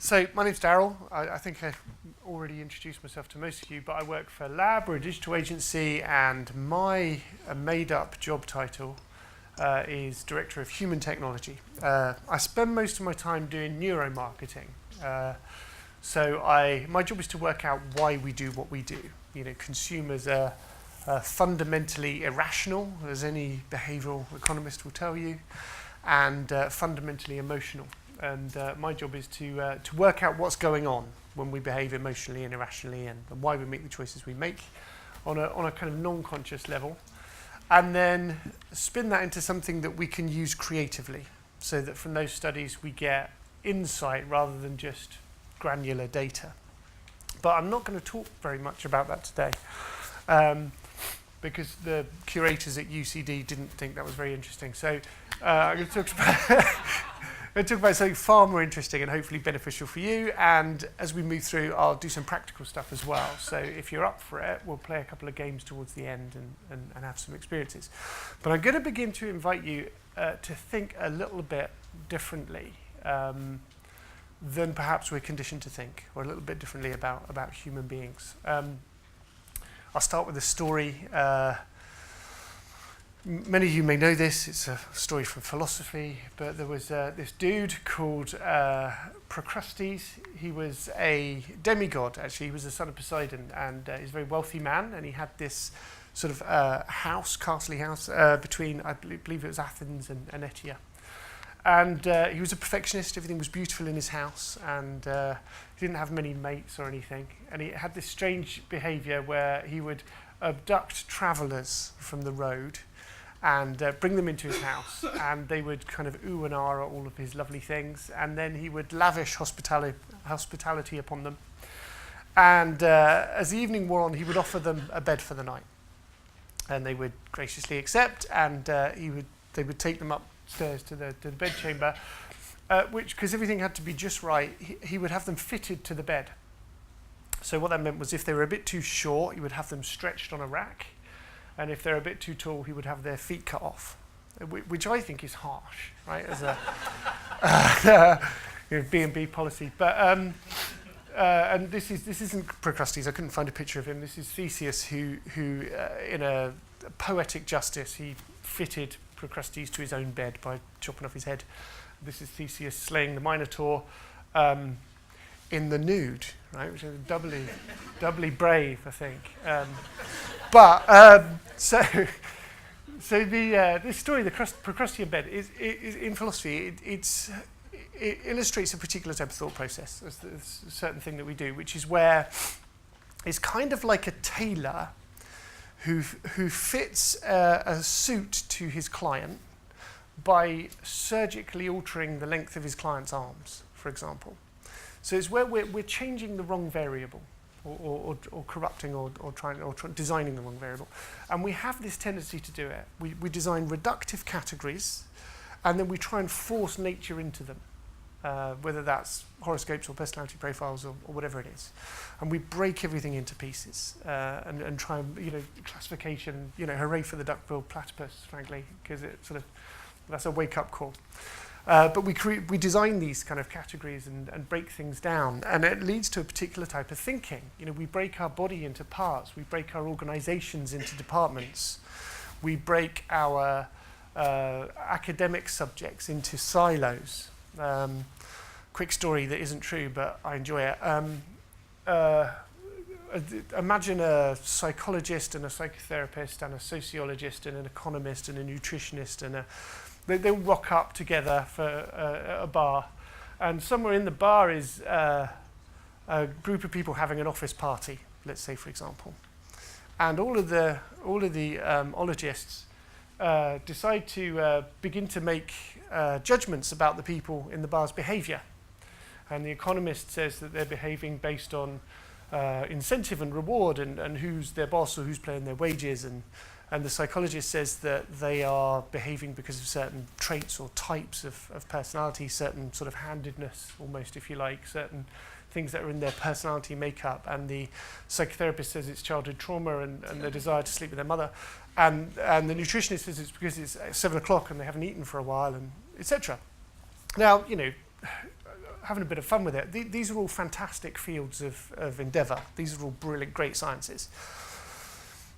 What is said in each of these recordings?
So my name's Daryll. I think I already introduced myself to most of you, but I work for a lab or a digital agency, and my made-up job title is Director of Human Technology. I spend most of my time doing neuromarketing. My job is to work out why we do what we do. You know, consumers are fundamentally irrational, as any behavioural economist will tell you, and fundamentally emotional. And my job is to work out what's going on when we behave emotionally and irrationally, and why we make the choices we make on a kind of non-conscious level, and then spin that into something that we can use creatively, so that from those studies we get insight rather than just granular data. But I'm not going to talk very much about that today, because the curators at UCD didn't think that was very interesting. So I'm going to talk about something far more interesting and hopefully beneficial for you. And as we move through, I'll do some practical stuff as well. So if you're up for it, we'll play a couple of games towards the end and have some experiences. But I'm going to begin to invite you to think a little bit differently than perhaps we're conditioned to think, or a little bit differently about human beings. I'll start with a story. Many of you may know this. It's a story from philosophy, but there was this dude called Procrustes. He was a demigod, actually. He was the son of Poseidon, and he's a very wealthy man, and he had this sort of castle-y house between, I believe it was Athens and Etia. And he was a perfectionist. Everything was beautiful in his house, and he didn't have many mates or anything. And he had this strange behaviour where he would abduct travellers from the road and bring them into his house, and they would kind of ooh and ah at all of his lovely things, and then he would lavish hospitality upon them. And as the evening wore on, he would offer them a bed for the night, and they would graciously accept, and they would take them upstairs to the bedchamber, which, because everything had to be just right, he would have them fitted to the bed. So what that meant was, if they were a bit too short, he would have them stretched on a rack. And if they're a bit too tall, he would have their feet cut off, which I think is harsh, right, as a B&B policy. But and this isn't Procrustes. I couldn't find a picture of him. This is Theseus, who in a poetic justice, he fitted Procrustes to his own bed by chopping off his head. This is Theseus slaying the Minotaur in the nude, right, which is doubly brave, I think. So this story, the Procrustean bed, is in philosophy. It illustrates a particular type of thought process. There's a certain thing that we do, which is where it's kind of like a tailor who fits a suit to his client by surgically altering the length of his client's arms, for example. So it's where we're changing the wrong variable, or corrupting, or designing the wrong variable. And we have this tendency to do it. We design reductive categories, and then we try and force nature into them, whether that's horoscopes or personality profiles or whatever it is. And we break everything into pieces and try and, classification, hooray for the duck-billed platypus, frankly, because that's a wake-up call. But we design these kind of categories and break things down, and it leads to a particular type of thinking. We break our body into parts, we break our organizations into departments, we break our academic subjects into silos. Quick story that isn't true, but I enjoy it. Imagine a psychologist and a psychotherapist and a sociologist and an economist and a nutritionist and they rock up together for a bar, and somewhere in the bar is a group of people having an office party, let's say, for example, and all of the ologists decide to begin to make judgments about the people in the bar's behaviour, and the economist says that they're behaving based on incentive and reward and who's their boss or who's paying their wages, and the psychologist says that they are behaving because of certain traits or types of personality, certain sort of handedness, almost, if you like, certain things that are in their personality makeup. And the psychotherapist says it's childhood trauma and the desire to sleep with their mother. And the nutritionist says it's because it's 7 o'clock and they haven't eaten for a while, and etc. Now, having a bit of fun with it. These are all fantastic fields of endeavour. These are all brilliant, great sciences.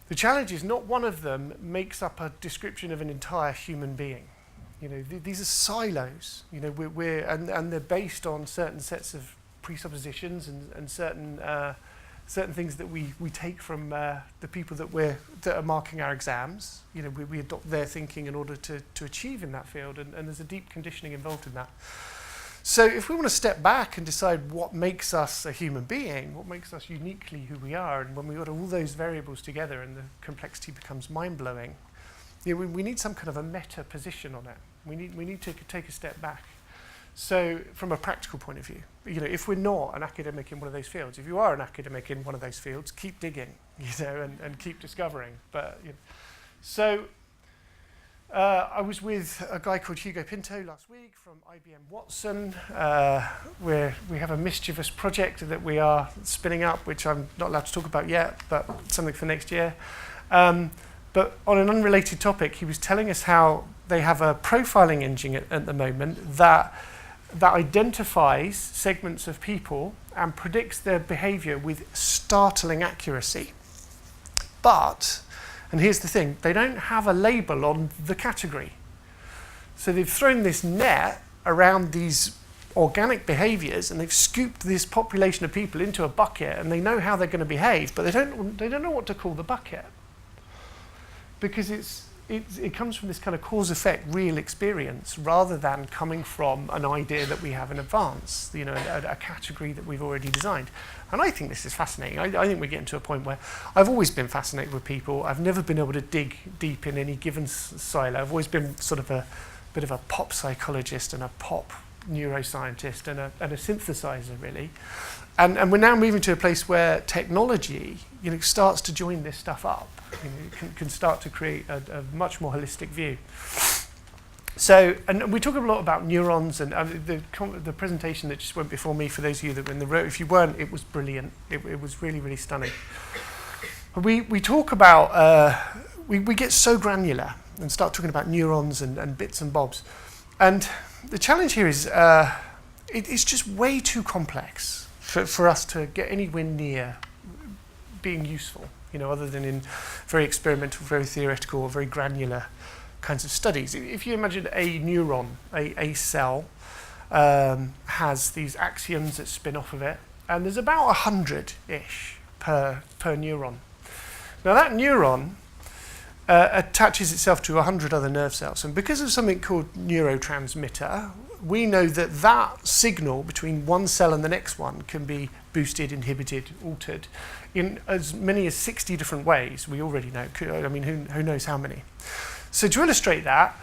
The challenge is not one of them makes up a description of an entire human being. You know, these are silos. You know, and they're based on certain sets of presuppositions and certain things that we take from the people that are marking our exams. You know, we adopt their thinking in order to achieve in that field, and there's a deep conditioning involved in that. So if we want to step back and decide what makes us a human being, what makes us uniquely who we are, and when we got all those variables together and the complexity becomes mind-blowing, you know, we need some kind of a meta position on it. We need to take a step back. So from a practical point of view, you know, if we're not an academic in one of those fields, if you are an academic in one of those fields, keep digging, you know, and keep discovering. But you know, so I was with a guy called Hugo Pinto last week from IBM Watson. We have a mischievous project that we are spinning up, which I'm not allowed to talk about yet, but something for next year. But on an unrelated topic, he was telling us how they have a profiling engine at the moment that identifies segments of people and predicts their behavior with startling accuracy. But, and here's the thing, they don't have a label on the category. So they've thrown this net around these organic behaviors and they've scooped this population of people into a bucket and they know how they're going to behave, but they don't know what to call the bucket. Because it comes from this kind of cause-effect real experience rather than coming from an idea that we have in advance, you know, a category that we've already designed. And I think this is fascinating. I think we're getting to a point where I've always been fascinated with people. I've never been able to dig deep in any given silo. I've always been sort of a bit of a pop psychologist and a pop neuroscientist and a synthesizer, really. And we're now moving to a place where technology, you know, starts to join this stuff up. You know, can start to create a much more holistic view. So, and we talk a lot about neurons, and the presentation that just went before me, for those of you that were in the room, if you weren't, it was brilliant. It was really, really stunning. We talk about, we get so granular and start talking about neurons and bits and bobs. And the challenge here is it's just way too complex for us to get anywhere near being useful, you know, other than in very experimental, very theoretical, or very granular kinds of studies. If you imagine a neuron, a cell, has these axioms that spin off of it, and there's about 100-ish per neuron. Now that neuron attaches itself to 100 other nerve cells, and because of something called neurotransmitter, we know that signal between one cell and the next one can be boosted, inhibited, altered in as many as 60 different ways. We already know. I mean, who knows how many? So to illustrate that,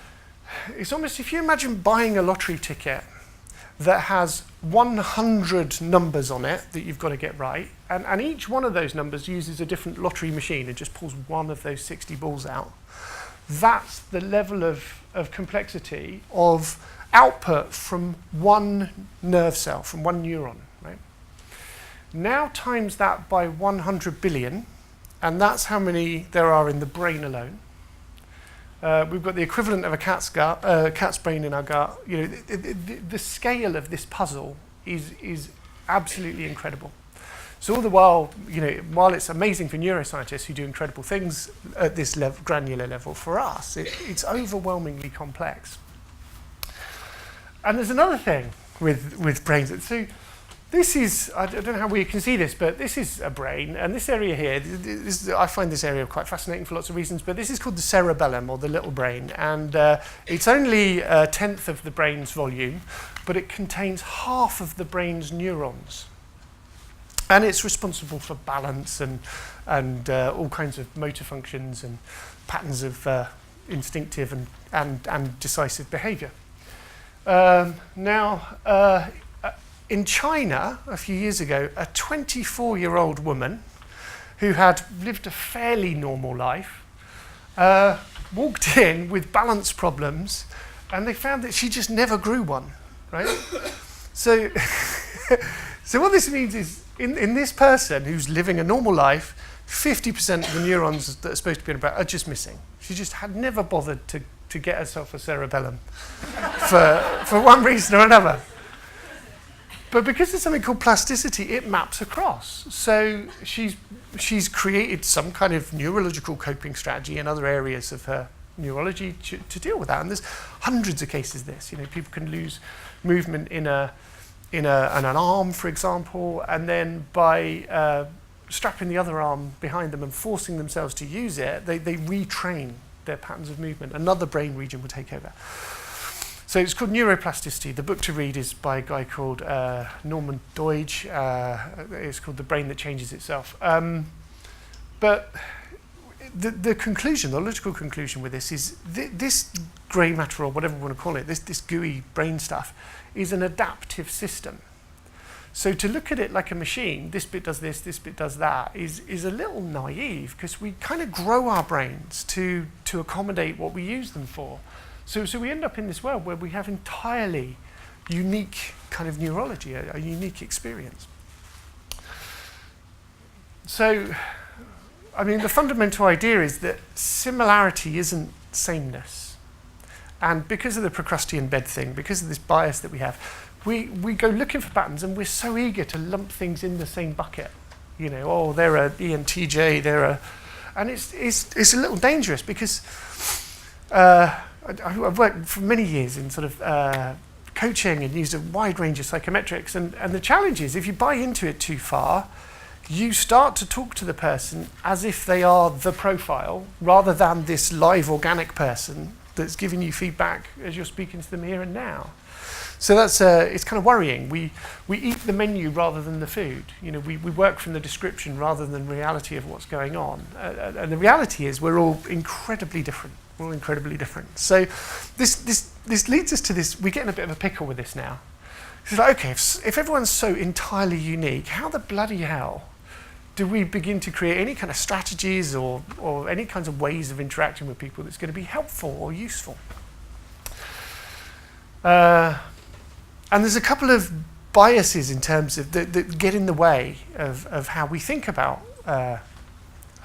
it's almost, if you imagine buying a lottery ticket that has 100 numbers on it that you've got to get right, and each one of those numbers uses a different lottery machine and just pulls one of those 60 balls out. That's the level of complexity of output from one nerve cell, from one neuron, right? Now times that by 100 billion, and that's how many there are in the brain alone. We've got the equivalent of a cat's brain in our gut. You know, the scale of this puzzle is absolutely incredible. So all the while, you know, while it's amazing for neuroscientists who do incredible things at this granular level, for us, it's overwhelmingly complex. And there's another thing with brains. So this is, I don't know how we can see this, but this is a brain, and this area here, I find this area quite fascinating for lots of reasons, but this is called the cerebellum, or the little brain, and it's only a tenth of the brain's volume, but it contains half of the brain's neurons. And it's responsible for balance and all kinds of motor functions and patterns of instinctive and decisive behavior. In China, a few years ago, a 24-year-old woman who had lived a fairly normal life walked in with balance problems, and they found that she just never grew one, right? So what this means is, in this person who's living a normal life, 50% of the neurons that are supposed to be in her brain are just missing. She just had never bothered to get herself a cerebellum for one reason or another. But because there's something called plasticity, it maps across. So she's created some kind of neurological coping strategy in other areas of her neurology to deal with that. And there's hundreds of cases of this. People can lose movement in an arm, for example, and then by strapping the other arm behind them and forcing themselves to use it, they retrain their patterns of movement. Another brain region will take over. So it's called neuroplasticity. The book to read is by a guy called Norman Doidge. It's called The Brain That Changes Itself. But the conclusion, the logical conclusion with this is this grey matter, or whatever we want to call it, this gooey brain stuff, is an adaptive system. So to look at it like a machine, this bit does this bit does that, is a little naive, because we kind of grow our brains to accommodate what we use them for. So we end up in this world where we have entirely unique kind of neurology, a unique experience. So, I mean, the fundamental idea is that similarity isn't sameness. And because of the Procrustean bed thing, because of this bias that we have, we go looking for patterns, and we're so eager to lump things in the same bucket. Oh, they're a ENTJ, and it's a little dangerous, because I've worked for many years in sort of coaching and used a wide range of psychometrics, and the challenge is, if you buy into it too far, you start to talk to the person as if they are the profile, rather than this live organic person that's giving you feedback as you're speaking to them here and now. So that's it's kind of worrying. We eat the menu rather than the food. We work from the description rather than reality of what's going on. And the reality is we're all incredibly different. We're all incredibly different. So this leads us to this. We get in a bit of a pickle with this now. It's like, okay, if everyone's so entirely unique, how the bloody hell do we begin to create any kind of strategies or any kinds of ways of interacting with people that's going to be helpful or useful? And there's a couple of biases in terms of that get in the way of how we think about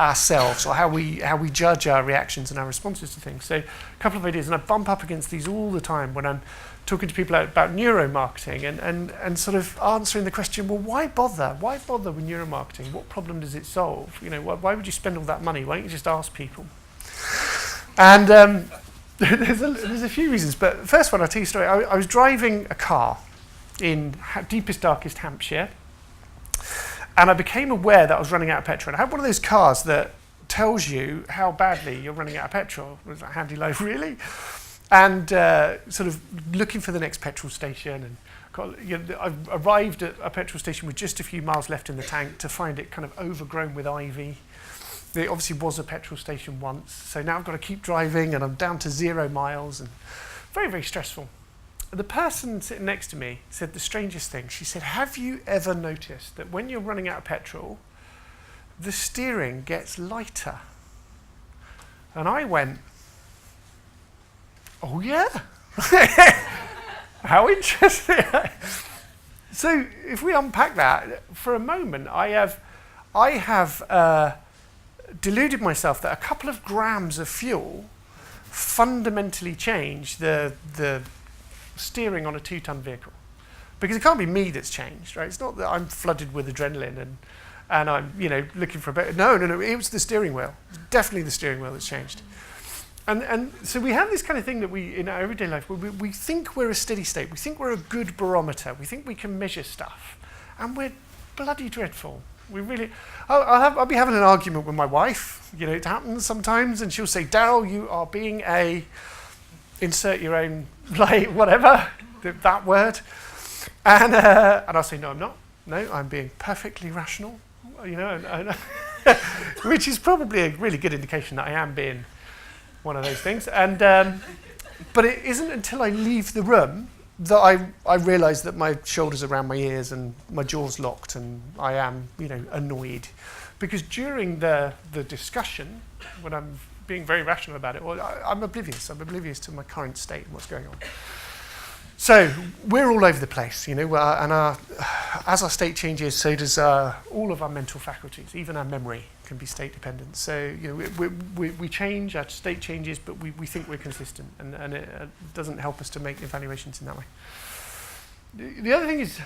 ourselves, or how we judge our reactions and our responses to things. So a couple of ideas, and I bump up against these all the time when I'm talking to people about neuromarketing and sort of answering the question, well, why bother? Why bother with neuromarketing? What problem does it solve? Why would you spend all that money? Why don't you just ask people? And there's a few reasons, but the first one, I'll tell you a story. I was driving a car in deepest, darkest Hampshire, and I became aware that I was running out of petrol. And I had one of those cars that tells you how badly you're running out of petrol. It was a handy loaf, really. And sort of looking for the next petrol station, and I arrived at a petrol station with just a few miles left in the tank to find it kind of overgrown with ivy. There obviously was a petrol station once, so now I've got to keep driving, and I'm down to 0 miles, and very, very stressful. The person sitting next to me said the strangest thing. She said, have you ever noticed that when you're running out of petrol, the steering gets lighter? And I went, oh yeah? How interesting. So if we unpack that for a moment, I have deluded myself that a couple of grams of fuel fundamentally change the steering on a 2-ton vehicle, because it can't be me that's changed, right? It's not that I'm flooded with adrenaline and I'm looking for a better. No, it was the steering wheel. It's definitely the steering wheel that's changed. And so we have this kind of thing that we, in our everyday life, where we think we're a steady state, we think we're a good barometer, we think we can measure stuff, and we're bloody dreadful. We really. I'll be having an argument with my wife. It happens sometimes, and she'll say, "Daryll, you are being a," insert your own, whatever, that word, and I'll say, "No, I'm not. No, I'm being perfectly rational." Which is probably a really good indication that I am being one of those things. And but it isn't until I leave the room that I realise that my shoulders are around my ears and my jaw's locked, and I am, annoyed. Because during the discussion, when I'm being very rational about it, I'm oblivious. I'm oblivious to my current state and what's going on. So we're all over the place, and as our state changes, so does all of our mental faculties. Even our memory can be state dependent. So we change, our state changes, but we think we're consistent, and it doesn't help us to make evaluations in that way. The other thing is,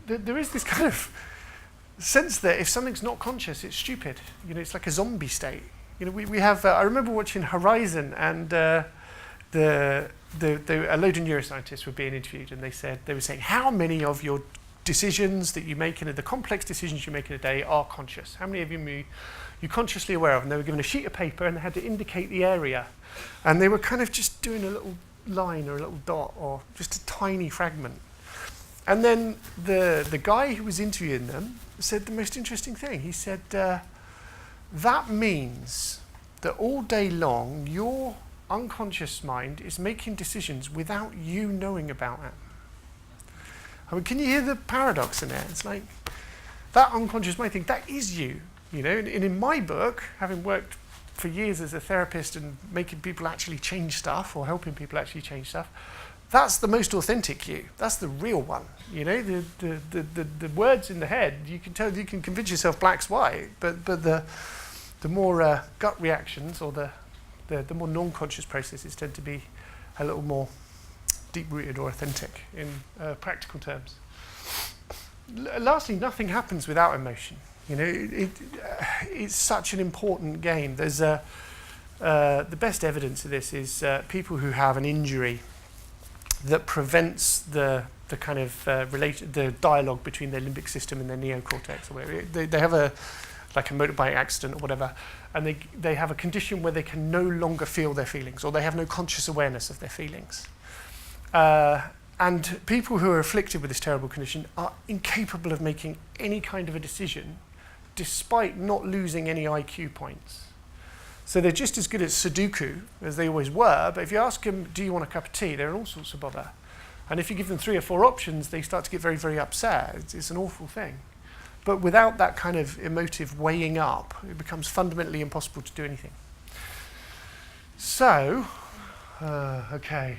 there is this kind of sense that if something's not conscious, it's stupid. It's like a zombie state. We have. I remember watching Horizon, and a load of neuroscientists were being interviewed, and they were saying, how many of your decisions that you make the complex decisions you make in a day are conscious? How many of you you're consciously aware of? And they were given a sheet of paper and they had to indicate the area, and they were kind of just doing a little line or a little dot or just a tiny fragment. And then the guy who was interviewing them said the most interesting thing. He said, that means that all day long your unconscious mind is making decisions without you knowing about it. I mean, can you hear the paradox in there? It's like that unconscious mind thing, that is you. And in my book, having worked for years as a therapist and making people actually change stuff or helping people actually change stuff, that's the most authentic you. That's the real one. The words in the head, you can convince yourself black's white, but the more gut reactions or the more non-conscious processes tend to be a little more deep-rooted or authentic in practical terms. Lastly, nothing happens without emotion. It's such an important game. There's the best evidence of this is people who have an injury that prevents the kind of the dialogue between their limbic system and their neocortex. Or whatever. They have a motorbike accident or whatever, and they have a condition where they can no longer feel their feelings, or they have no conscious awareness of their feelings. And people who are afflicted with this terrible condition are incapable of making any kind of a decision despite not losing any IQ points. So they're just as good at Sudoku as they always were, but if you ask them, do you want a cup of tea, they're in all sorts of bother. And if you give them 3 or 4 options, they start to get very, very upset. It's an awful thing. But without that kind of emotive weighing up, it becomes fundamentally impossible to do anything. So, okay.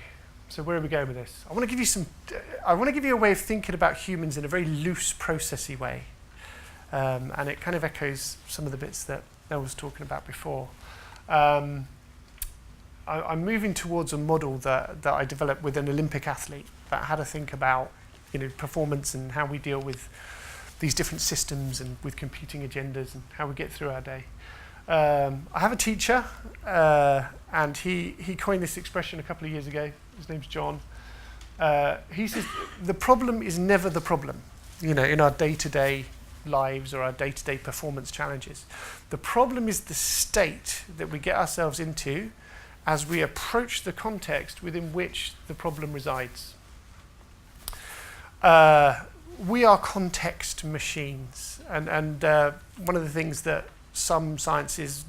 So where are we going with this? I want to give you a way of thinking about humans in a very loose, processy way. And it kind of echoes some of the bits that I was talking about before. I'm moving towards a model that I developed with an Olympic athlete about how to think about performance and how we deal with these different systems and with competing agendas and how we get through our day. I have a teacher, and he coined this expression a couple of years ago. His name's John. He says, the problem is never the problem, in our day-to-day lives or our day-to-day performance challenges. The problem is the state that we get ourselves into as we approach the context within which the problem resides. We are context machines, and one of the things that some sciences,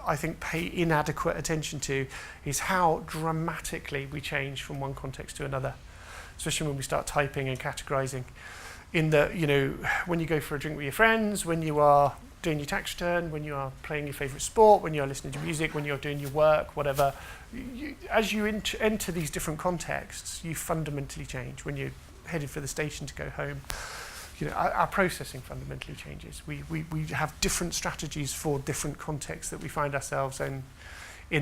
I think, pay inadequate attention to is how dramatically we change from one context to another, especially when we start typing and categorizing. In that, when you go for a drink with your friends, when you are doing your tax return, when you are playing your favorite sport, when you are listening to music, when you're doing your work, whatever, as you enter these different contexts, you fundamentally change. When you're headed for the station to go home, our processing fundamentally changes. We have different strategies for different contexts that we find ourselves in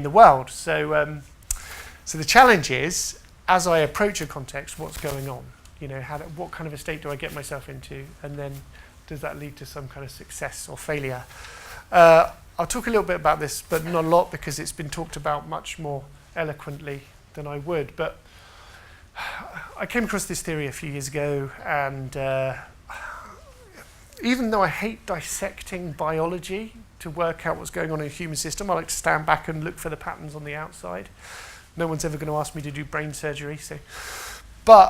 the world. So the challenge is, as I approach a context, what's going on? What kind of a state do I get myself into? And then does that lead to some kind of success or failure? I'll talk a little bit about this, but not a lot, because it's been talked about much more eloquently than I would. But I came across this theory a few years ago, and even though I hate dissecting biology to work out what's going on in the human system, I like to stand back and look for the patterns on the outside. No one's ever going to ask me to do brain surgery, but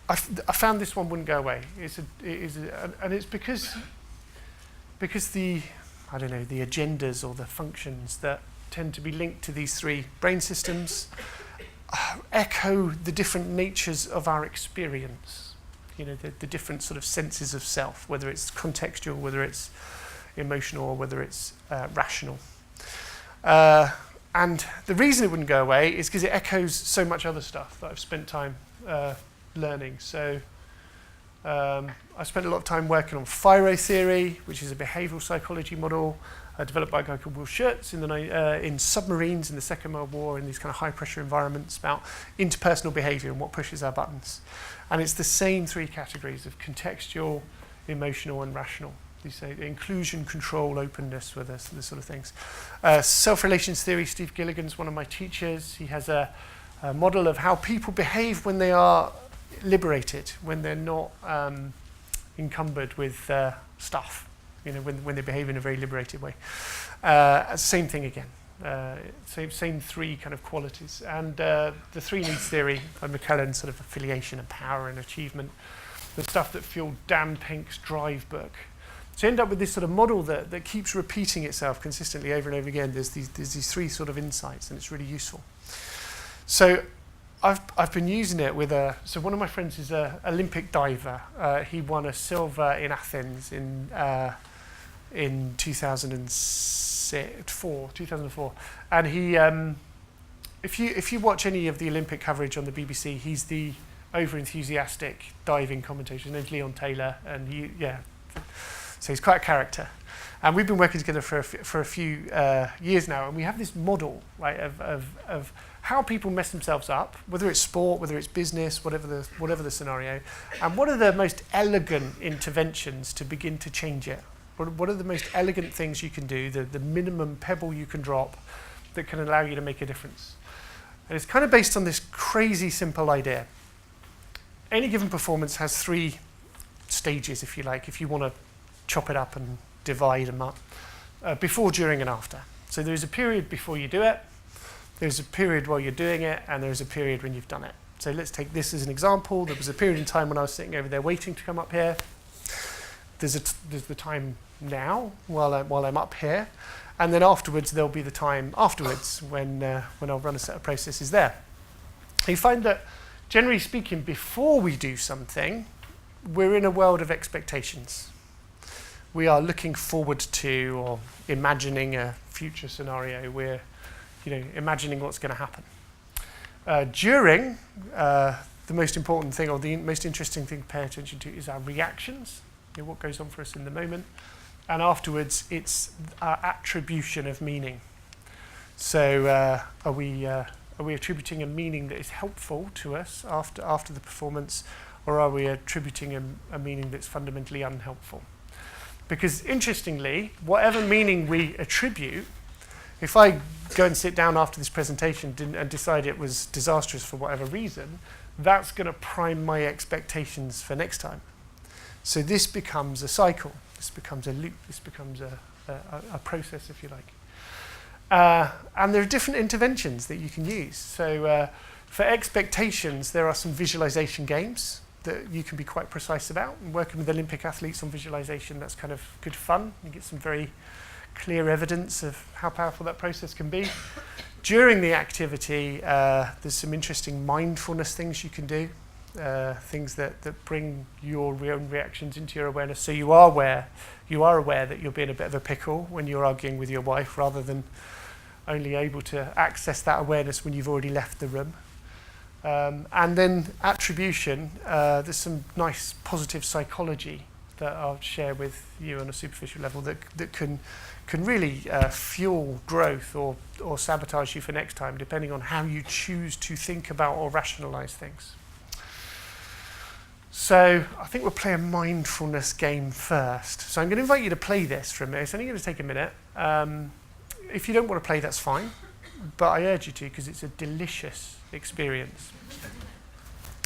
I found this one wouldn't go away. And it's because the agendas or the functions that tend to be linked to these 3 brain systems echo the different natures of our experience. The different sort of senses of self, whether it's contextual, whether it's emotional, or whether it's rational. And the reason it wouldn't go away is because it echoes so much other stuff that I've spent time learning. So I spent a lot of time working on FIRO theory, which is a behavioral psychology model. developed by a guy called Will Schurtz in submarines in the Second World War, in these kind of high-pressure environments, about interpersonal behaviour and what pushes our buttons. And it's the same three categories of contextual, emotional, and rational. These say inclusion, control, openness were the sort of things. Self-relations theory, Steve Gilligan's one of my teachers. He has a model of how people behave when they are liberated, when they're not encumbered with stuff. When they behave in a very liberated way. Same thing again. Same three kind of qualities. And the three needs theory by McClellan, sort of affiliation and power and achievement, the stuff that fueled Dan Pink's Drive book. So you end up with this sort of model that keeps repeating itself consistently over and over again. There's these three sort of insights, and it's really useful. So I've been using it with so one of my friends is an Olympic diver. He won a silver in Athens in 2004, and he, if you watch any of the Olympic coverage on the BBC, he's the over-enthusiastic diving commentator. His name's Leon Taylor, and so he's quite a character. And we've been working together for a few years now, and we have this model, right, of how people mess themselves up, whether it's sport, whether it's business, whatever the scenario, and what are the most elegant interventions to begin to change it. What are the most elegant things you can do, the minimum pebble you can drop that can allow you to make a difference? And it's kind of based on this crazy simple idea. Any given performance has three stages, if you like, if you want to chop it up and divide them up, before, during, and after. So there's a period before you do it, there's a period while you're doing it, and there's a period when you've done it. So let's take this as an example. There was a period in time when I was sitting over there waiting to come up here. There's the time now while I'm up here, and then afterwards there'll be the time afterwards when I'll run a set of processes there. You find that, generally speaking, before we do something, we're in a world of expectations. We are looking forward to or imagining a future scenario. We're imagining what's going to happen. During, the most important thing or the most interesting thing to pay attention to is our reactions, what goes on for us in the moment. And afterwards, it's our attribution of meaning. So are we attributing a meaning that is helpful to us after the performance, or are we attributing a meaning that's fundamentally unhelpful? Because interestingly, whatever meaning we attribute, if I go and sit down after this presentation and decide it was disastrous for whatever reason, that's going to prime my expectations for next time. So this becomes a cycle. This becomes a loop. This becomes a process, if you like. And there are different interventions that you can use. So for expectations, there are some visualization games that you can be quite precise about. And working with Olympic athletes on visualization, that's kind of good fun. You get some very clear evidence of how powerful that process can be. During the activity, there's some interesting mindfulness things you can do, things that bring your own reactions into your awareness. So you are aware that you're being a bit of a pickle when you're arguing with your wife, rather than only able to access that awareness when you've already left the room. And then attribution, there's some nice positive psychology that I'll share with you on a superficial level that can really fuel growth or sabotage you for next time, depending on how you choose to think about or rationalize things. So I think we'll play a mindfulness game first. So I'm going to invite you to play this for a minute. It's only going to take a minute. If you don't want to play, that's fine. But I urge you to, because it's a delicious experience.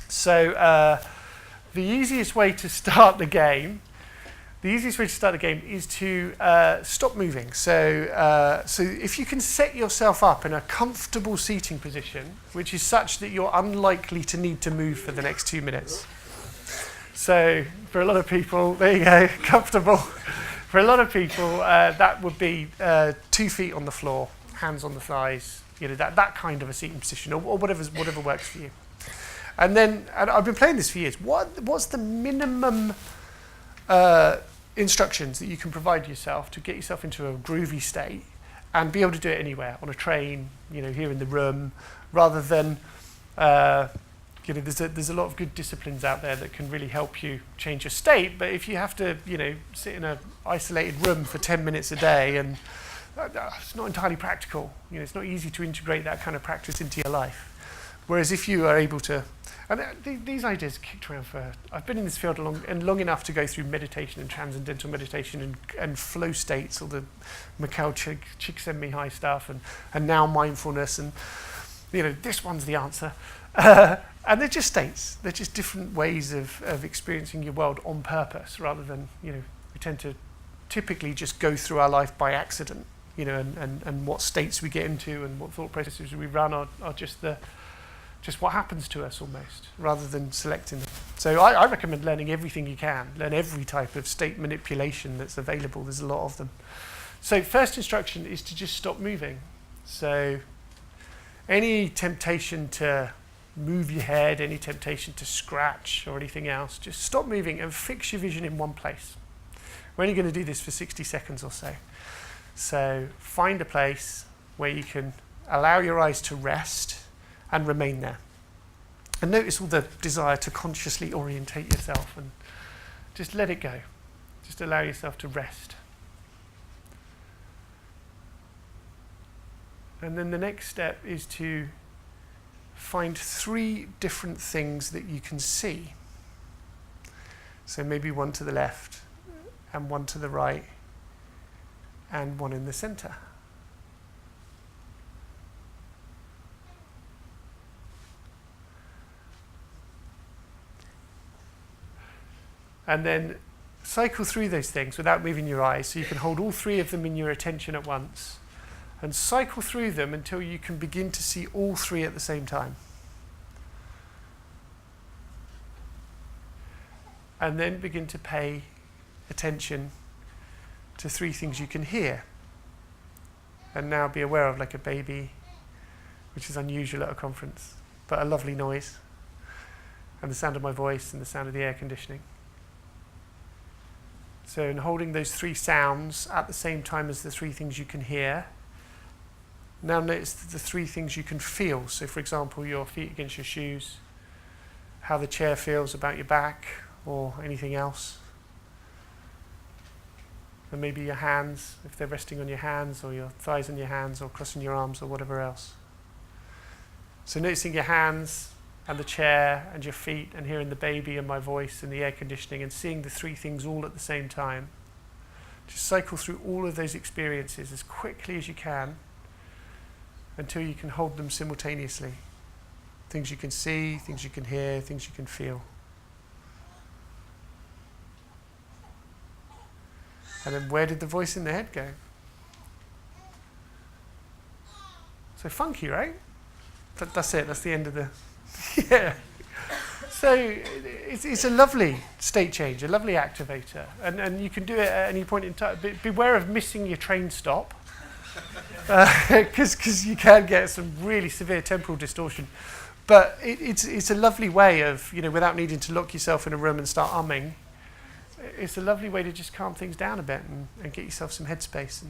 So the easiest way to start the game is to stop moving. So if you can set yourself up in a comfortable seating position, which is such that you're unlikely to need to move for the next 2 minutes. So for a lot of people, there you go, comfortable. For a lot of people, that would be 2 feet on the floor, hands on the thighs, that kind of a seating position, or whatever works for you. And I've been playing this for years. What's the minimum instructions that you can provide yourself to get yourself into a groovy state and be able to do it anywhere, on a train, here in the room, rather than there's a lot of good disciplines out there that can really help you change your state. But if you have to, sit in an isolated room for 10 minutes a day, and it's not entirely practical. It's not easy to integrate that kind of practice into your life. Whereas if you are able to, and these ideas kicked around I've been in this field long enough to go through meditation and transcendental meditation and flow states, all the Mikhail Csikszentmihalyi stuff, and now mindfulness, and this one's the answer. And they're just states. They're just different ways of experiencing your world on purpose, rather than, we tend to typically just go through our life by accident, and what states we get into and what thought processes we run are just what happens to us almost, rather than selecting them. So I recommend learning everything you can. Learn every type of state manipulation that's available. There's a lot of them. So first instruction is to just stop moving. So any temptation to move your head, any temptation to scratch or anything else, just stop moving and fix your vision in one place. We're only going to do this for 60 seconds or so. So find a place where you can allow your eyes to rest and remain there. And notice all the desire to consciously orientate yourself, and just let it go. Just allow yourself to rest. And then the next step is to find 3 different things that you can see. So maybe one to the left, and one to the right, and one in the center. And then cycle through those things without moving your eyes, so you can hold all 3 of them in your attention at once, and cycle through them until you can begin to see all 3 at the same time. And then begin to pay attention to 3 things you can hear. And now be aware of, like a baby, which is unusual at a conference, but a lovely noise, and the sound of my voice and the sound of the air conditioning. So in holding those 3 sounds at the same time as the 3 things you can hear, now notice the 3 things you can feel. So for example, your feet against your shoes, how the chair feels about your back or anything else. And maybe your hands, if they're resting on your hands, or your thighs on your hands, or crossing your arms, or whatever else. So noticing your hands and the chair and your feet, and hearing the baby and my voice and the air conditioning, and seeing the 3 things all at the same time. Just cycle through all of those experiences as quickly as you can until you can hold them simultaneously. Things you can see, things you can hear, things you can feel. And then where did the voice in the head go? So funky, right? That's it, that's the end of the... Yeah. So it's a lovely state change, a lovely activator. And you can do it at any point in time. Beware of missing your train stop, because you can get some really severe temporal distortion. But it's a lovely way of, without needing to lock yourself in a room and start humming, it's a lovely way to just calm things down a bit and get yourself some headspace.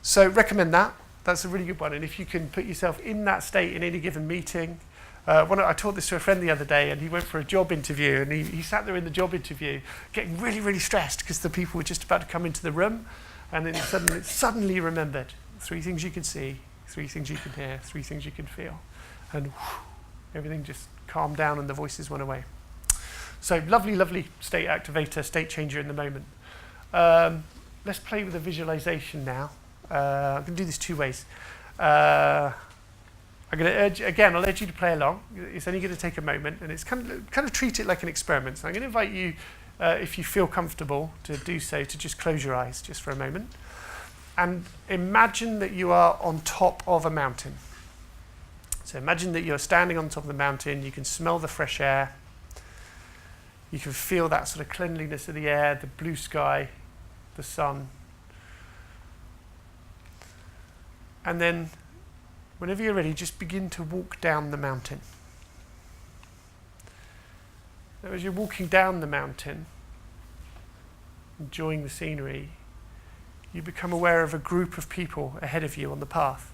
So recommend that. That's a really good one. And if you can put yourself in that state in any given meeting. I taught this to a friend the other day, and he went for a job interview, and he sat there in the job interview getting really, really stressed because the people were just about to come into the room, and then suddenly remembered 3 things you can see, 3 things you can hear, 3 things you can feel. And everything just calmed down and the voices went away. So lovely, lovely state activator, state changer in the moment. Let's play with a visualization now. I'm going to do this 2 ways. I'm going to I'll urge you to play along. It's only going to take a moment, and it's kind of treat it like an experiment. So I'm going to invite you, if you feel comfortable to do so, to just close your eyes just for a moment. And imagine that you are on top of a mountain. So imagine that you're standing on top of the mountain. You can smell the fresh air. You can feel that sort of cleanliness of the air, the blue sky, the sun. And then, whenever you're ready, just begin to walk down the mountain. Now, as you're walking down the mountain, enjoying the scenery, you become aware of a group of people ahead of you on the path.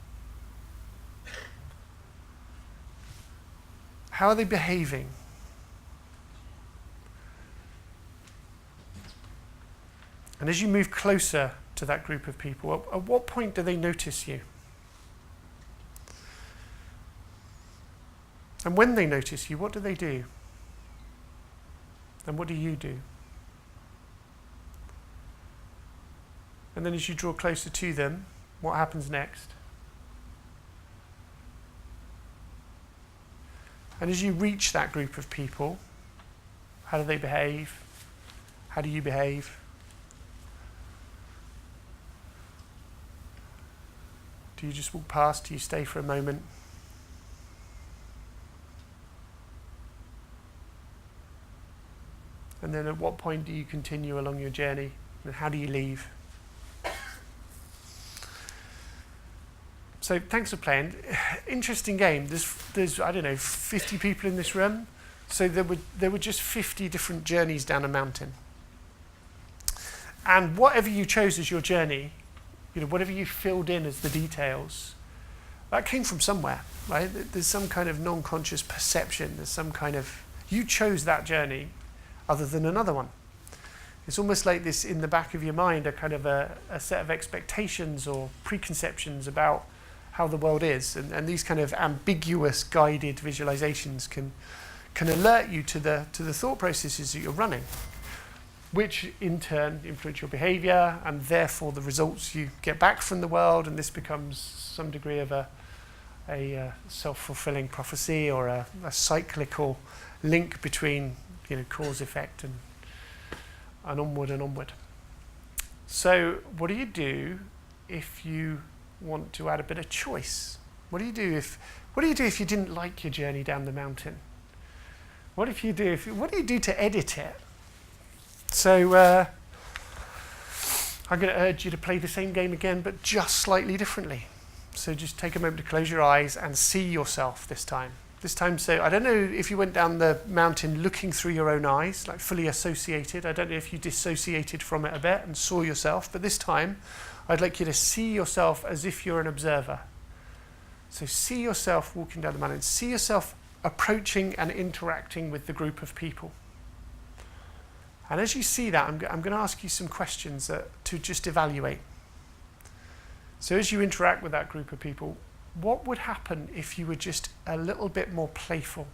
How are they behaving? And as you move closer to that group of people, at what point do they notice you? And when they notice you, what do they do? And what do you do? And then as you draw closer to them, what happens next? And as you reach that group of people, how do they behave? How do you behave? Do you just walk past? Do you stay for a moment? And then at what point do you continue along your journey? And how do you leave? So thanks for playing. Interesting game. There's I don't know, 50 people in this room. So there were just 50 different journeys down a mountain. And whatever you chose as your journey, whatever you filled in as the details, that came from somewhere, right? There's some kind of non-conscious perception. There's some kind of, you chose that journey other than another one. It's almost like this in the back of your mind, a kind of a set of expectations or preconceptions about how the world is. And these kind of ambiguous guided visualizations can alert you to the thought processes that you're running, which in turn influence your behavior and therefore the results you get back from the world. And this becomes some degree of a self-fulfilling prophecy or a cyclical link between cause, effect, and onward and onward. So what do you do if you want to add a bit of choice? What do you do if you didn't like your journey down the mountain? What do you do to edit it? So I'm going to urge you to play the same game again, but just slightly differently. So just take a moment to close your eyes and see yourself this time. So I don't know if you went down the mountain looking through your own eyes, like fully associated. I don't know if you dissociated from it a bit and saw yourself, but this time I'd like you to see yourself as if you're an observer. So see yourself walking down the mountain. See yourself approaching and interacting with the group of people. And as you see that, I'm going to ask you some questions to just evaluate. So as you interact with that group of people, what would happen if you were just a little bit more playful?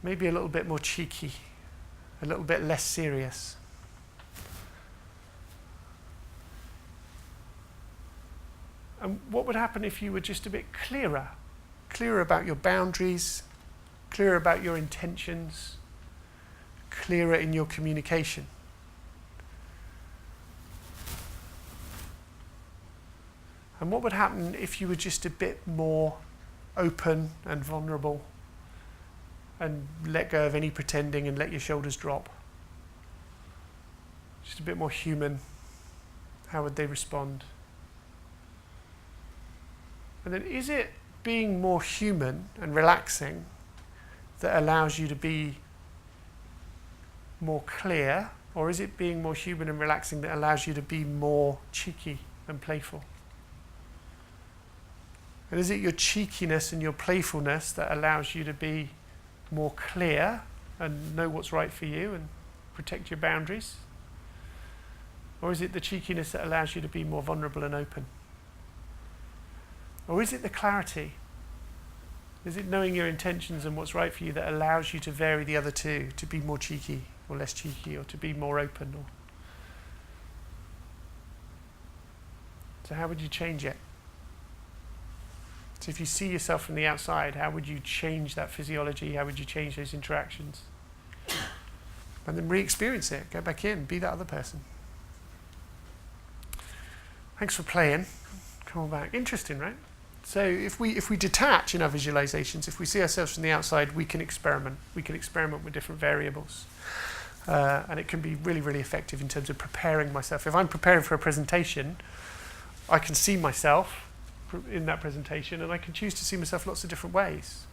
Maybe a little bit more cheeky, a little bit less serious. And what would happen if you were just a bit clearer about your boundaries, clearer about your intentions, clearer in your communication? And what would happen if you were just a bit more open and vulnerable and let go of any pretending and let your shoulders drop? Just a bit more human. How would they respond? And then is it being more human and relaxing that allows you to be more clear, or is it being more human and relaxing that allows you to be more cheeky and playful? And is it your cheekiness and your playfulness that allows you to be more clear and know what's right for you and protect your boundaries? Or is it the cheekiness that allows you to be more vulnerable and open? Or is it the clarity? Is it knowing your intentions and what's right for you that allows you to vary the other two, to be more cheeky or less cheeky, or to be more open? So how would you change it? So if you see yourself from the outside, how would you change that physiology? How would you change those interactions? And then re-experience it. Go back in. Be that other person. Thanks for playing. Come on back. Interesting, right? So if we detach in our visualizations, if we see ourselves from the outside, we can experiment. We can experiment with different variables. And it can be really, really effective in terms of preparing myself. If I'm preparing for a presentation, I can see myself in that presentation, and I can choose to see myself lots of different ways,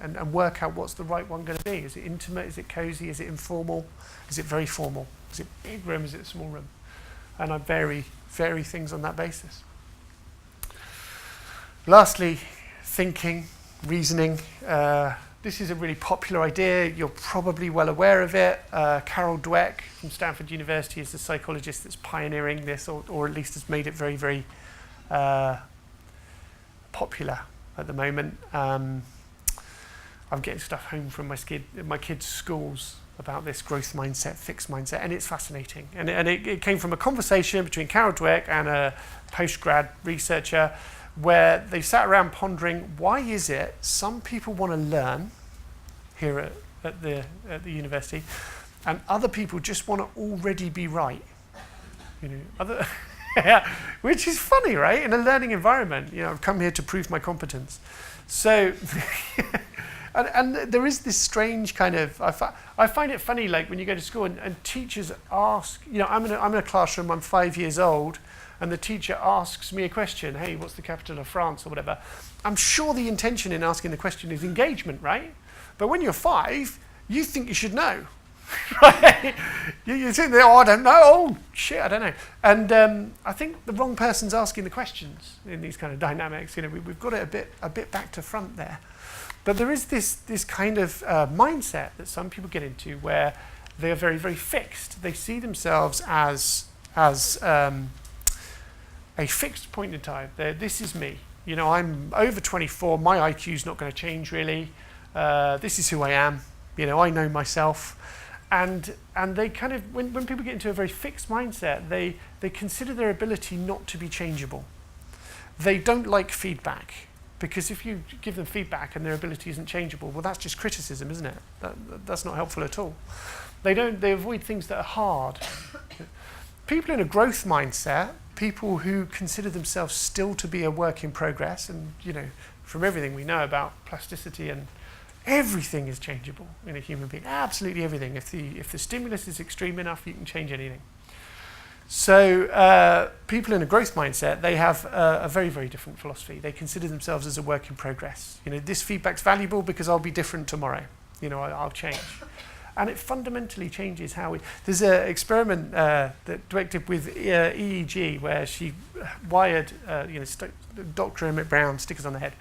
and work out what's the right one going to be. Is it intimate? Is it cozy? Is it informal? Is it very formal? Is it big room? Is it a small room? And I vary things on that basis. Lastly, thinking. reasoning. This is a really popular idea. You're probably well aware of it. Carol Dweck from Stanford University is the psychologist that's pioneering this, or at least has made it very, very popular at the moment. I'm getting stuff home from my kids' schools about this growth mindset, fixed mindset, and it's fascinating. And it came from a conversation between Carol Dweck and a post-grad researcher, where they sat around pondering, why is it some people want to learn here at the university, and other people just want to already be right? Which is funny, right? In a learning environment, I've come here to prove my competence. So, and there is this strange kind of, I find it funny, like when you go to school and teachers ask, I'm in a classroom, I'm 5 years old, and the teacher asks me a question, hey, what's the capital of France, or whatever. I'm sure the intention in asking the question is engagement, right? But when you're 5, you think you should know. Right? You think, I don't know, oh shit, I don't know. And I think the wrong person's asking the questions in these kind of dynamics. We've got it a bit back to front there. But there is this kind of mindset that some people get into where they are very, very fixed. They see themselves as a fixed point in time. This is me. I'm over 24. My IQ's not going to change really. This is who I am. I know myself. And they kind of, when people get into a very fixed mindset, they consider their ability not to be changeable. They don't like feedback, because if you give them feedback and their ability isn't changeable, well, that's just criticism, isn't it? That's not helpful at all. They avoid things that are hard. People in a growth mindset, people who consider themselves still to be a work in progress, and from everything we know about plasticity, and everything is changeable in a human being, absolutely everything. If the stimulus is extreme enough, you can change anything. So people in a growth mindset, they have a very, very different philosophy. They consider themselves as a work in progress. This feedback's valuable because I'll be different tomorrow. I'll change. And it fundamentally changes how we... There's an experiment that Dweck did with EEG, where she wired, Dr. Emmett Brown stickers on the head,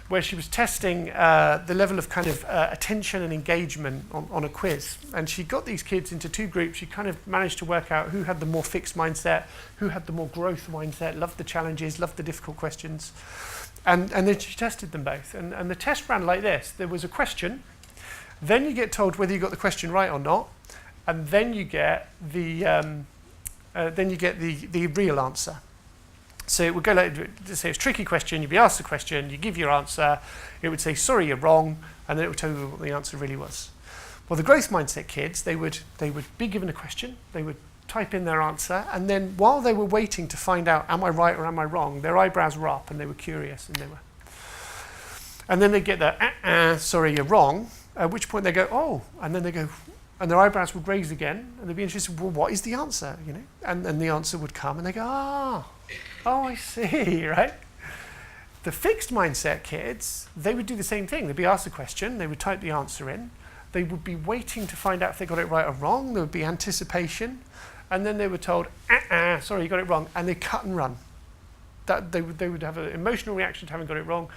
where she was testing the level of kind of attention and engagement on a quiz. And she got these kids into 2 groups. She kind of managed to work out who had the more fixed mindset, who had the more growth mindset, loved the challenges, loved the difficult questions. And then she tested them both. And the test ran like this. There was a question. Then you get told whether you got the question right or not, and then you get the real answer. So it would go like, say it's a tricky question, you'd be asked the question, you give your answer, it would say, sorry, you're wrong, and then it would tell you what the answer really was. Well, the growth mindset kids, they would be given a question, they would type in their answer, and then while they were waiting to find out, am I right or am I wrong, their eyebrows were up and they were curious, and then they get the, sorry, you're wrong, at which point they go, oh, and then they go, and their eyebrows would raise again, and they'd be interested, well, what is the answer, And then the answer would come, and they go, oh, I see, right? The fixed mindset kids, they would do the same thing. They'd be asked a question, they would type the answer in, they would be waiting to find out if they got it right or wrong, there would be anticipation, and then they were told, sorry, you got it wrong, and they cut and run. That they would have an emotional reaction to having got it wrong,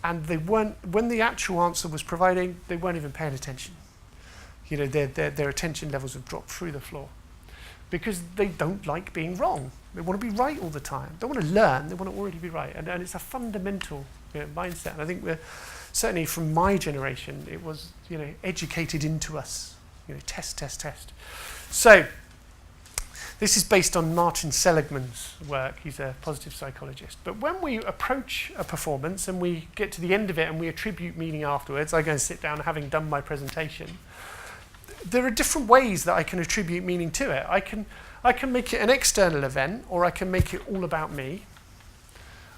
and they weren't, when the actual answer was providing, they weren't even paying attention. Their attention levels have dropped through the floor because they don't like being wrong. They want to be right all the time. They want to learn, they want to already be right. And it's a fundamental mindset. And I think we're, certainly from my generation, it was educated into us. Test. So this is based on Martin Seligman's work. He's a positive psychologist. But when we approach a performance and we get to the end of it and we attribute meaning afterwards, I go and sit down having done my presentation, there are different ways that I can attribute meaning to it. I can make it an external event, or I can make it all about me.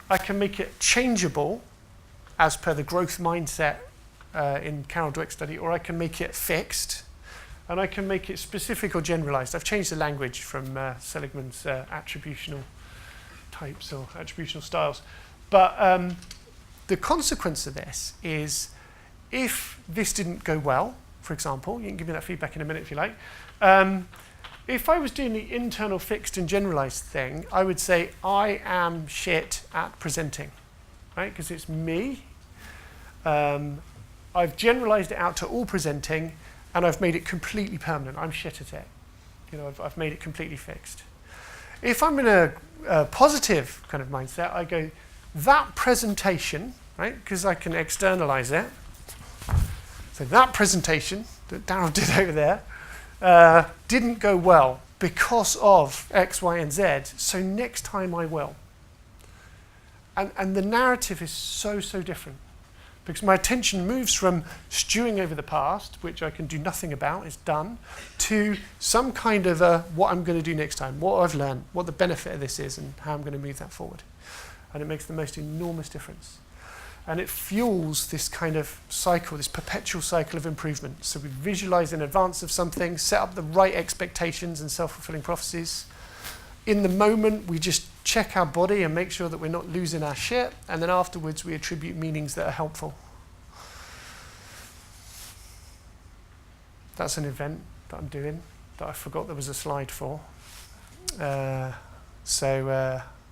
I can make it changeable as per the growth mindset in Carol Dweck's study, or I can make it fixed, and I can make it specific or generalized. I've changed the language from Seligman's attributional types or attributional styles. But the consequence of this is, if this didn't go well, for example, you can give me that feedback in a minute if you like. If I was doing the internal fixed and generalized thing, I would say I am shit at presenting, right? Because it's me. I've generalized it out to all presenting, and I've made it completely permanent. I'm shit at it. I've made it completely fixed. If I'm in a positive kind of mindset, I go, that presentation, right, because I can externalize it. So that presentation that Daryll did over there didn't go well because of X, Y, and Z, so next time I will. And the narrative is so different, because my attention moves from stewing over the past, which I can do nothing about, it's done, to some kind of what I'm going to do next time, what I've learned, what the benefit of this is, and how I'm going to move that forward. And it makes the most enormous difference. And it fuels this kind of cycle, this perpetual cycle of improvement. So we visualize in advance of something, set up the right expectations and self-fulfilling prophecies. In the moment, we just check our body and make sure that we're not losing our shit. And then afterwards, we attribute meanings that are helpful. That's an event that I'm doing that I forgot there was a slide for.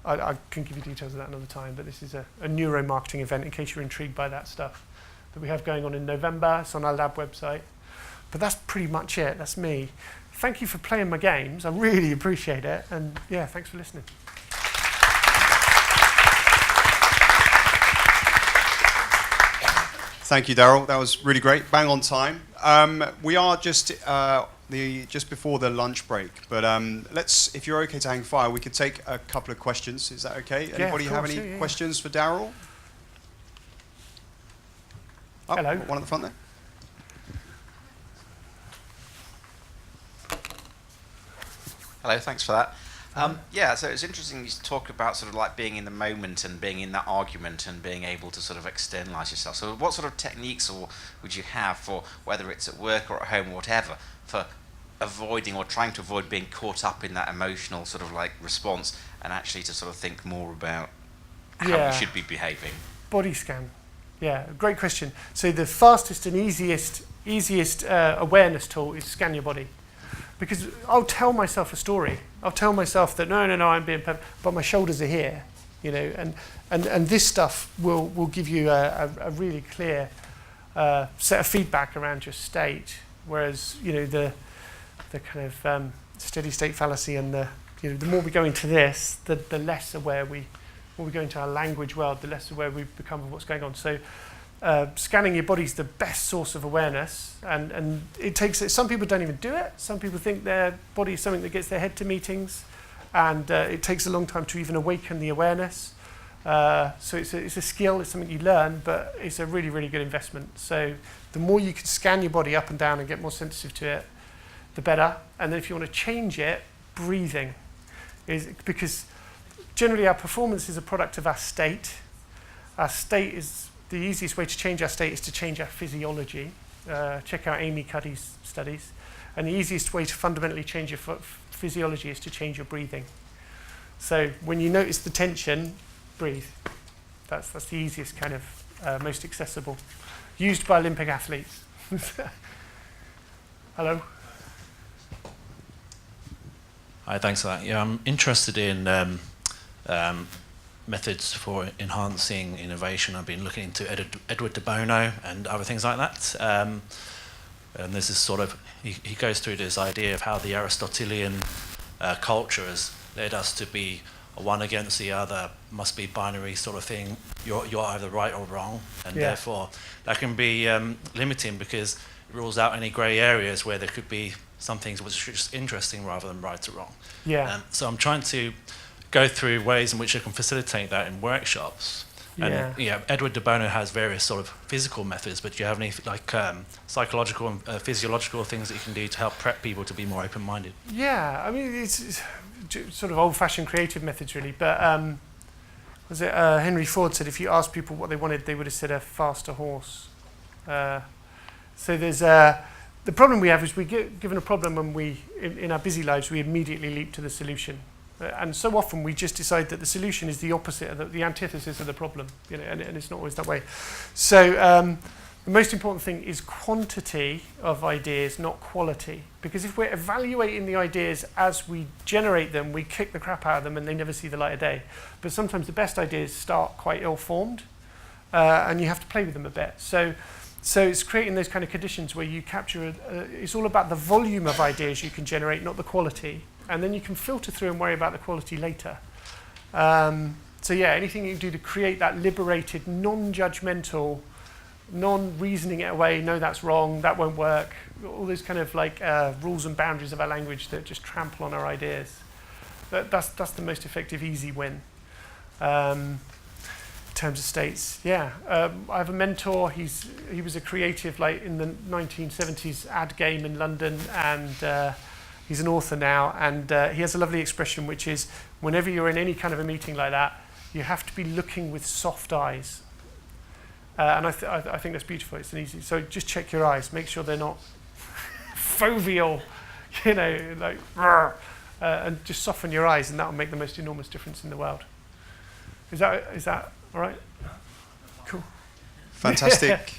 I can give you details of that another time, but this is a neuromarketing event in case you're intrigued by that stuff that we have going on in November. It's on our lab website. But that's pretty much it. That's me. Thank you for playing my games. I really appreciate it. And yeah, thanks for listening. Thank you, Daryll. That was really great. Bang on time. We are just before the lunch break, but if you're okay to hang fire, we could take a couple of questions. Is that okay? Yeah, Anybody have any questions for Daryll? Oh, hello. One at the front there. Hello, thanks for that. So it's interesting you talk about sort of like being in the moment and being in that argument and being able to sort of externalize yourself. So what sort of techniques would you have for, whether it's at work or at home or whatever, for avoiding or trying to avoid being caught up in that emotional sort of like response and actually to sort of think more about how we should be behaving? Body scan. Yeah, great question. So the fastest and easiest awareness tool is scan your body. Because I'll tell myself a story. I'll tell myself that no, I'm being perfect, but my shoulders are here, and this stuff will give you a really clear set of feedback around your state. Whereas the kind of steady state fallacy and the more we go into this, the less aware when we go into our language world, the less aware we become of what's going on. So scanning your body is the best source of awareness, and it takes it. Some people don't even do it. Some people think their body is something that gets their head to meetings, and it takes a long time to even awaken the awareness. So it's a skill, it's something you learn, but it's a really, really good investment. So the more you can scan your body up and down and get more sensitive to it, the better. And then if you want to change it, breathing is, because generally our performance is a product of our state. Our state is, the easiest way to change our state is to change our physiology. Check out Amy Cuddy's studies. And the easiest way to fundamentally change your physiology is to change your breathing. So when you notice the tension, breathe. That's the easiest kind of, most accessible. Used by Olympic athletes. Hello. Hi, thanks for that. Yeah, I'm interested in methods for enhancing innovation. I've been looking into Edward de Bono and other things like that. And this is sort of, he goes through this idea of how the Aristotelian culture has led us to be a one against the other, must be binary sort of thing. You're either right or wrong, and therefore that can be limiting because it rules out any grey areas where there could be some things which are just interesting rather than right or wrong. Yeah. So I'm trying to go through ways in which I can facilitate that in workshops. And Edward de Bono has various sort of physical methods, but do you have any like psychological and physiological things that you can do to help prep people to be more open-minded? Yeah, I mean, it's sort of old-fashioned creative methods, really. But was it Henry Ford said if you asked people what they wanted, they would have said a faster horse. So there's the problem we have is we get given a problem and in our busy lives, we immediately leap to the solution. And so often we just decide that the solution is the opposite, the antithesis of the problem, and it's not always that way. So the most important thing is quantity of ideas, not quality. Because if we're evaluating the ideas as we generate them, we kick the crap out of them and they never see the light of day. But sometimes the best ideas start quite ill-formed. and you have to play with them a bit. So it's creating those kind of conditions where you capture, it's all about the volume of ideas you can generate, not the quality. And then you can filter through and worry about the quality later. So yeah, anything you do to create that liberated, non-judgmental, non-reasoning it away, no, that's wrong, that won't work, all those kind of like rules and boundaries of our language that just trample on our ideas. That's the most effective, easy win. In terms of states, yeah. I have a mentor, he was a creative like in the 1970s ad game in London, and he's an author now, and he has a lovely expression which is, whenever you're in any kind of a meeting like that, you have to be looking with soft eyes. And I think that's beautiful, it's an easy, so just check your eyes, make sure they're not foveal, you know, like, and just soften your eyes, and that will make the most enormous difference in the world. Is that all right? Cool. Fantastic.